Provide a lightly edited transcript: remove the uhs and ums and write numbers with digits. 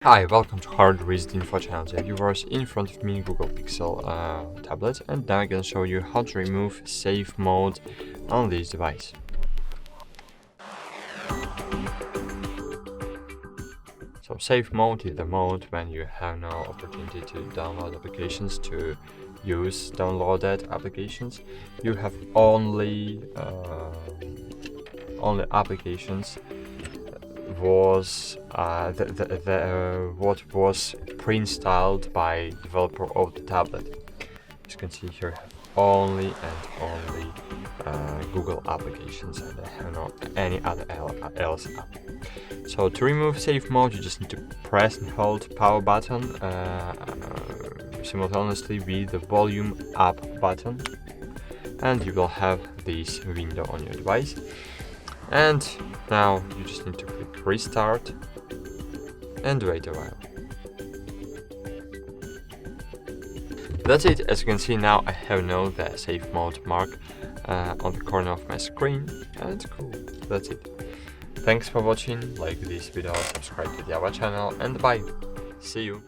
Hi, welcome to HardReset.Info channel. Dear viewers, in front of me Google Pixel tablet, and now I'm going to show you how to remove safe mode on this device. So safe mode is the mode when you have no opportunity to download applications, to use downloaded applications. You have only applications was what was pre-installed by developer of the tablet. As you can see here, I have only and only Google applications, and I have not any other else app. So to remove safe mode, you just need to press and hold power button simultaneously with the volume up button, and you will have this window on your device. And now you just need to click restart and wait a while. That's it. As you can see now, I have now the safe mode mark on the corner of my screen, and cool. That's it. Thanks for watching. Like this video, subscribe to our channel, and bye. See you.